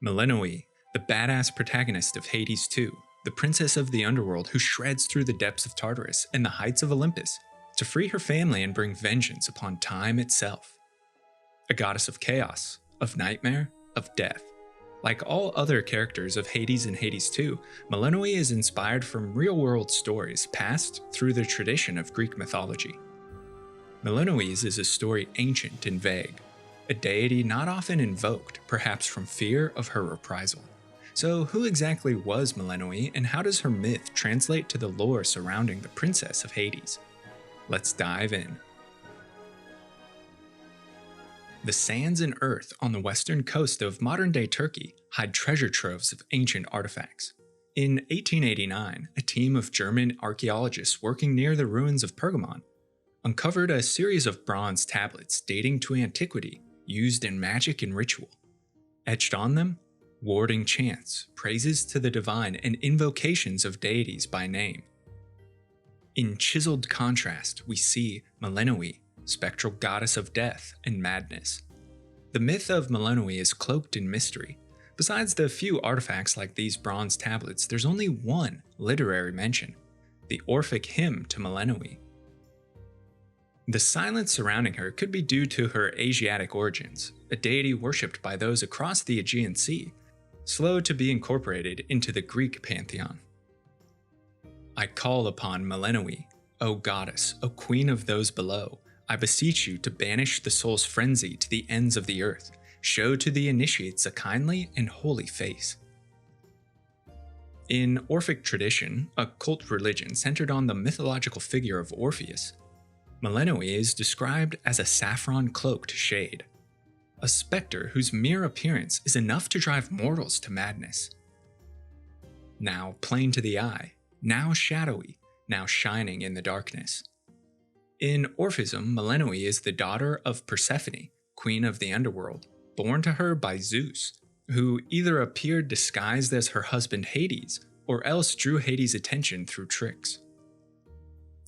Melinoë, the badass protagonist of Hades 2, the princess of the underworld who shreds through the depths of Tartarus and the heights of Olympus to free her family and bring vengeance upon time itself. A goddess of chaos, of nightmare, of death. Like all other characters of Hades and Hades 2, Melinoë is inspired from real-world stories passed through the tradition of Greek mythology. Melinoës is a story ancient and vague, a deity not often invoked, perhaps from fear of her reprisal. So who exactly was Melinoë, and how does her myth translate to the lore surrounding the princess of Hades? Let's dive in. The sands and earth on the western coast of modern-day Turkey hide treasure troves of ancient artifacts. In 1889, a team of German archaeologists working near the ruins of Pergamon uncovered a series of bronze tablets dating to antiquity used in magic and ritual. Etched on them, warding chants, praises to the divine, and invocations of deities by name. In chiseled contrast, we see Melinoë, spectral goddess of death and madness. The myth of Melinoë is cloaked in mystery. Besides the few artifacts like these bronze tablets, there's only one literary mention, the Orphic hymn to Melinoë. The silence surrounding her could be due to her Asiatic origins, a deity worshipped by those across the Aegean Sea, slow to be incorporated into the Greek pantheon. I call upon Melinoë, O goddess, O queen of those below. I beseech you to banish the soul's frenzy to the ends of the earth, show to the initiates a kindly and holy face. In Orphic tradition, a cult religion centered on the mythological figure of Orpheus, Melinoë is described as a saffron-cloaked shade, a specter whose mere appearance is enough to drive mortals to madness. Now plain to the eye, now shadowy, now shining in the darkness. In Orphism, Melinoë is the daughter of Persephone, queen of the underworld, born to her by Zeus, who either appeared disguised as her husband Hades, or else drew Hades' attention through tricks.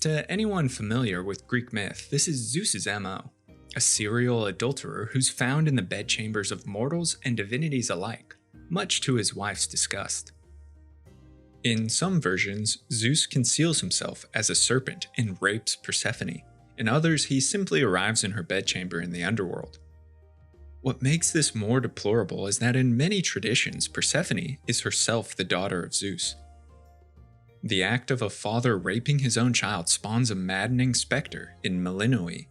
To anyone familiar with Greek myth, this is Zeus's MO, a serial adulterer who's found in the bedchambers of mortals and divinities alike, much to his wife's disgust. In some versions, Zeus conceals himself as a serpent and rapes Persephone. In others, he simply arrives in her bedchamber in the underworld. What makes this more deplorable is that in many traditions, Persephone is herself the daughter of Zeus. The act of a father raping his own child spawns a maddening specter in Melinoë.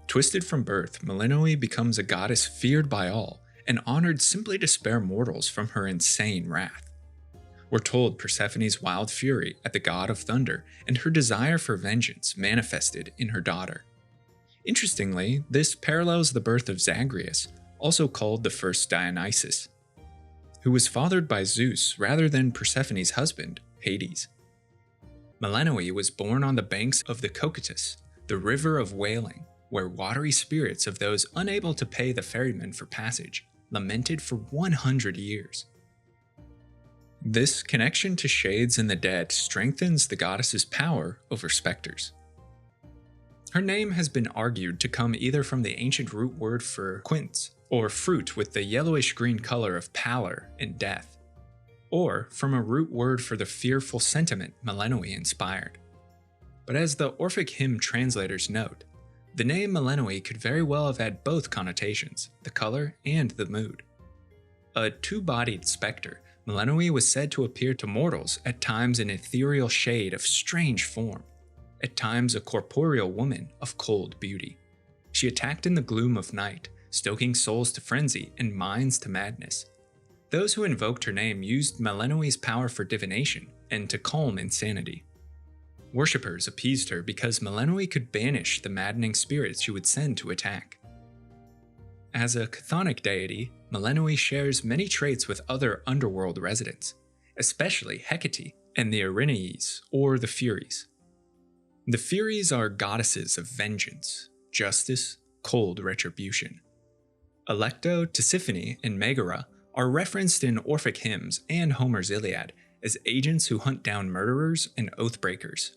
Twisted from birth, Melinoë becomes a goddess feared by all and honored simply to spare mortals from her insane wrath. We're told Persephone's wild fury at the god of thunder and her desire for vengeance manifested in her daughter. Interestingly, this parallels the birth of Zagreus, also called the first Dionysus, who was fathered by Zeus rather than Persephone's husband, Hades. Melinoë was born on the banks of the Cocytus, the river of wailing, where watery spirits of those unable to pay the ferryman for passage lamented for 100 years. This connection to shades and the dead strengthens the goddess's power over specters. Her name has been argued to come either from the ancient root word for quince, or fruit with the yellowish-green color of pallor and death, or from a root word for the fearful sentiment Melinoë inspired. But as the Orphic hymn translators note, the name Melinoë could very well have had both connotations, the color and the mood. A two-bodied specter, Melinoë was said to appear to mortals at times an ethereal shade of strange form, at times a corporeal woman of cold beauty. She attacked in the gloom of night, stoking souls to frenzy and minds to madness. Those who invoked her name used Melinoë's power for divination and to calm insanity. Worshippers appeased her because Melinoë could banish the maddening spirits she would send to attack. As a chthonic deity, Melinoë shares many traits with other underworld residents, especially Hecate and the Erinyes, or the Furies. The Furies are goddesses of vengeance, justice, cold retribution. Alecto, Tisiphone, and Megara are referenced in Orphic hymns and Homer's Iliad as agents who hunt down murderers and oathbreakers.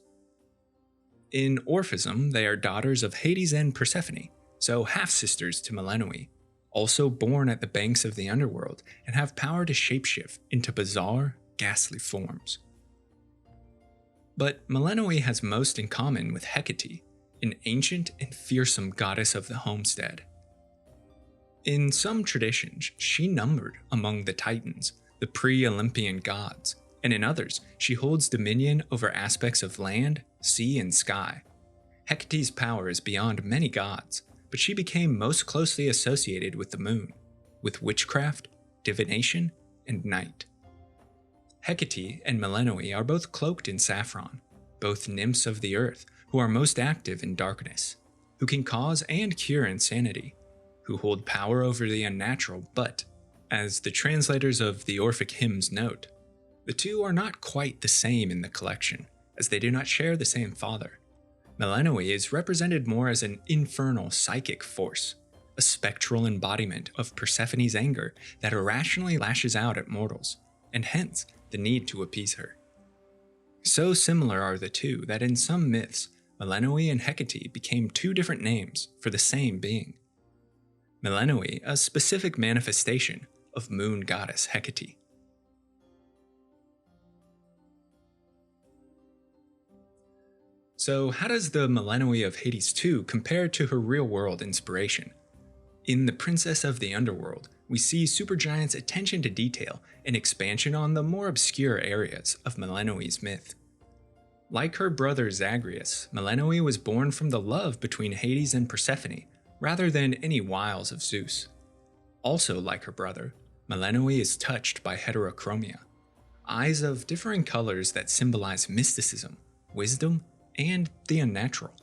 In Orphism, they are daughters of Hades and Persephone, so half-sisters to Melinoë, also born at the banks of the underworld and have power to shapeshift into bizarre, ghastly forms. But Melinoë has most in common with Hecate, an ancient and fearsome goddess of the homestead. In some traditions, she numbered among the Titans, the pre-Olympian gods, and in others, she holds dominion over aspects of land, sea, and sky. Hecate's power is beyond many gods, but she became most closely associated with the moon, with witchcraft, divination, and night. Hecate and Melinoë are both cloaked in saffron, both nymphs of the earth who are most active in darkness, who can cause and cure insanity, who hold power over the unnatural, but, as the translators of the Orphic hymns note, the two are not quite the same in the collection, as they do not share the same father. Melinoë is represented more as an infernal psychic force, a spectral embodiment of Persephone's anger that irrationally lashes out at mortals, and hence the need to appease her. So similar are the two that in some myths, Melinoë and Hecate became two different names for the same being. Melinoë, a specific manifestation of moon goddess Hecate. So how does the Melinoë of Hades 2 compare to her real-world inspiration? In The Princess of the Underworld, we see Supergiant's attention to detail and expansion on the more obscure areas of Melinoë's myth. Like her brother Zagreus, Melinoë was born from the love between Hades and Persephone, rather than any wiles of Zeus. Also like her brother, Melinoë is touched by heterochromia, eyes of differing colors that symbolize mysticism, wisdom, and the unnatural.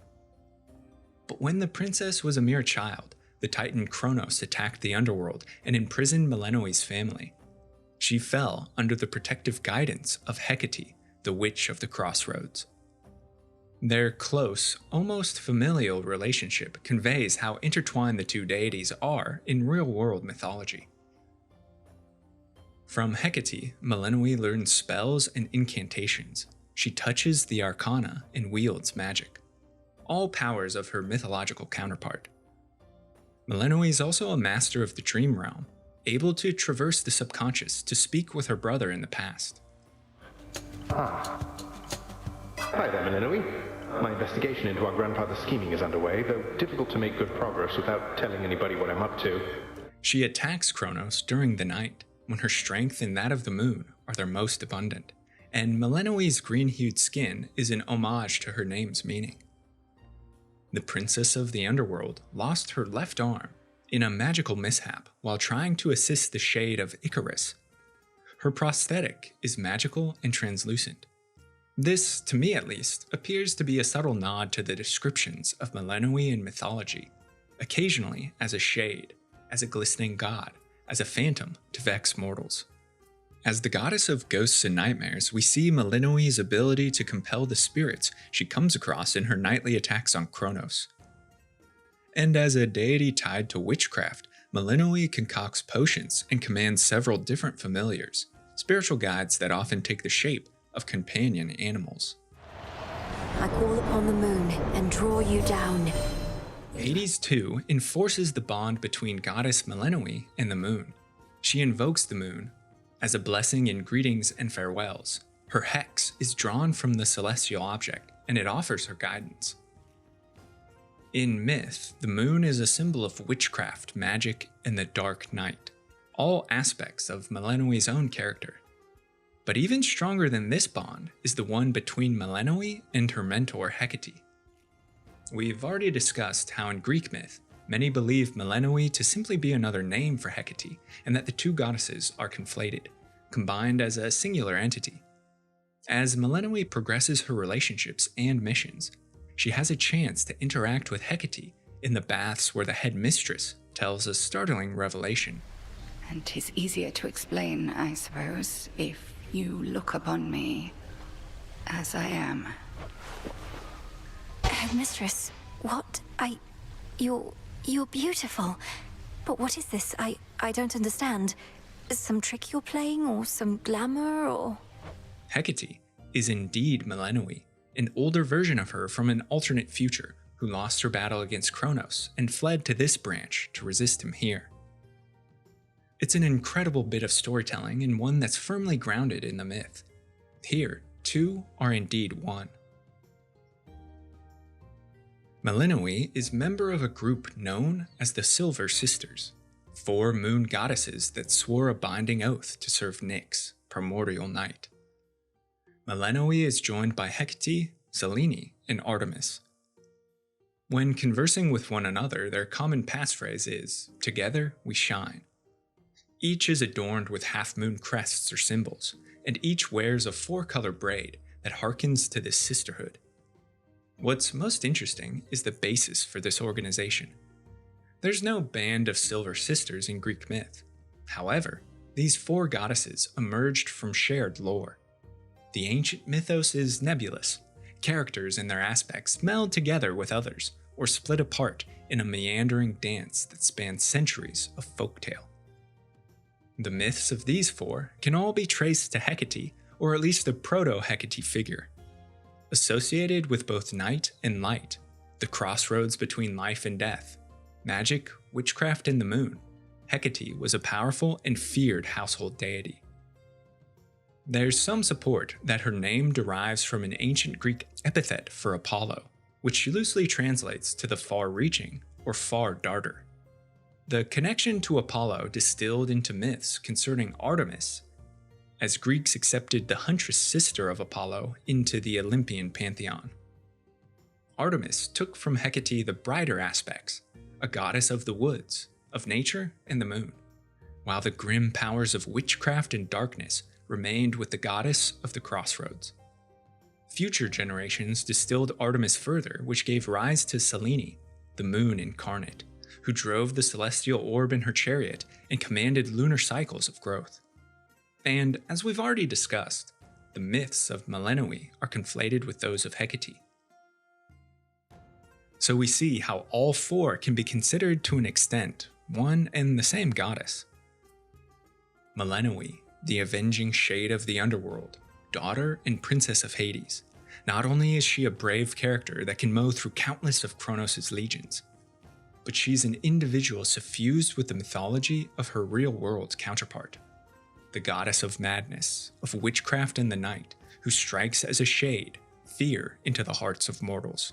But when the princess was a mere child, the titan Kronos attacked the underworld and imprisoned Melinoë's family. She fell under the protective guidance of Hecate, the witch of the crossroads. Their close, almost familial relationship conveys how intertwined the two deities are in real-world mythology. From Hecate, Melinoë learns spells and incantations. She touches the arcana and wields magic, all powers of her mythological counterpart. Melinoë is also a master of the dream realm, able to traverse the subconscious to speak with her brother in the past. Hi there, Melinoë. My investigation into our grandfather's scheming is underway, though difficult to make good progress without telling anybody what I'm up to. She attacks Kronos during the night, when her strength and that of the moon are their most abundant, and Melinoë's green-hued skin is an homage to her name's meaning. The princess of the underworld lost her left arm in a magical mishap while trying to assist the shade of Icarus. Her prosthetic is magical and translucent. This, to me at least, appears to be a subtle nod to the descriptions of Melinoë in mythology, occasionally as a shade, as a glistening god, as a phantom to vex mortals. As the goddess of ghosts and nightmares, we see Melinoë's ability to compel the spirits she comes across in her nightly attacks on Kronos. And as a deity tied to witchcraft, Melinoë concocts potions and commands several different familiars, spiritual guides that often take the shape of companion animals. I call upon the moon and draw you down. Hades 2 enforces the bond between goddess Melinoë and the moon. She invokes the moon as a blessing in greetings and farewells. Her hex is drawn from the celestial object, and it offers her guidance. In myth, the moon is a symbol of witchcraft, magic, and the dark night, all aspects of Melinoë's own character. But even stronger than this bond is the one between Melinoë and her mentor Hecate. We've already discussed how in Greek myth, many believe Melinoë to simply be another name for Hecate, and that the two goddesses are conflated, combined as a singular entity. As Melinoë progresses her relationships and missions, she has a chance to interact with Hecate in the baths where the head mistress tells a startling revelation. And 'tis easier to explain, I suppose, if you look upon me as I am. Mistress, what? You're beautiful. But what is this? I don't understand. Some trick you're playing, or some glamour, or... Hecate is indeed Melinoë, an older version of her from an alternate future who lost her battle against Kronos and fled to this branch to resist him here. It's an incredible bit of storytelling and one that's firmly grounded in the myth. Here, two are indeed one. Melinoë is member of a group known as the Silver Sisters, 4 moon goddesses that swore a binding oath to serve Nyx, primordial night. Melinoë is joined by Hecate, Selene, and Artemis. When conversing with one another, their common passphrase is, "Together we shine." Each is adorned with half-moon crests or symbols, and each wears a 4-color braid that harkens to this sisterhood. What's most interesting is the basis for this organization. There's no band of Silver Sisters in Greek myth. However, these 4 goddesses emerged from shared lore. The ancient mythos is nebulous. Characters and their aspects meld together with others, or split apart in a meandering dance that spans centuries of folktale. The myths of these 4 can all be traced to Hecate, or at least the proto-Hecate figure. Associated with both night and light, the crossroads between life and death, magic, witchcraft, and the moon, Hecate was a powerful and feared household deity. There's some support that her name derives from an ancient Greek epithet for Apollo, which loosely translates to the far-reaching or far-darter. The connection to Apollo distilled into myths concerning Artemis, as Greeks accepted the huntress sister of Apollo into the Olympian pantheon. Artemis took from Hecate the brighter aspects, a goddess of the woods, of nature, and the moon, while the grim powers of witchcraft and darkness remained with the goddess of the crossroads. Future generations distilled Artemis further, which gave rise to Selene, the moon incarnate, who drove the celestial orb in her chariot and commanded lunar cycles of growth. And as we've already discussed, the myths of Melinoë are conflated with those of Hecate. So we see how all 4 can be considered to an extent one and the same goddess. Melinoë, the avenging shade of the underworld, daughter and princess of Hades. Not only is she a brave character that can mow through countless of Kronos' legions, but she's an individual suffused with the mythology of her real-world counterpart, the goddess of madness, of witchcraft and the night, who strikes as a shade, fear into the hearts of mortals.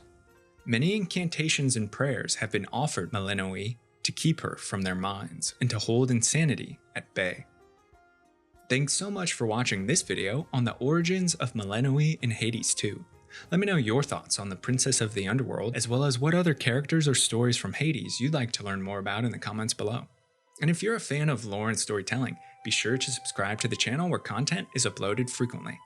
Many incantations and prayers have been offered Melinoë to keep her from their minds and to hold insanity at bay. Thanks so much for watching this video on the origins of Melinoë in Hades 2. Let me know your thoughts on the Princess of the Underworld, as well as what other characters or stories from Hades you'd like to learn more about in the comments below. And if you're a fan of lore and storytelling, be sure to subscribe to the channel where content is uploaded frequently.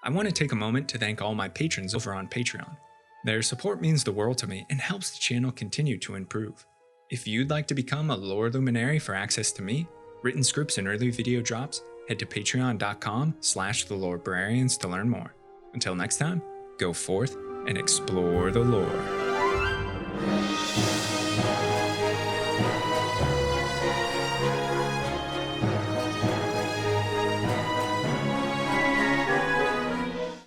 I want to take a moment to thank all my patrons over on Patreon. Their support means the world to me and helps the channel continue to improve. If you'd like to become a lore luminary for access to me, written scripts, and early video drops, head to patreon.com/thelorebrarians to learn more. Until next time, go forth and explore the lore.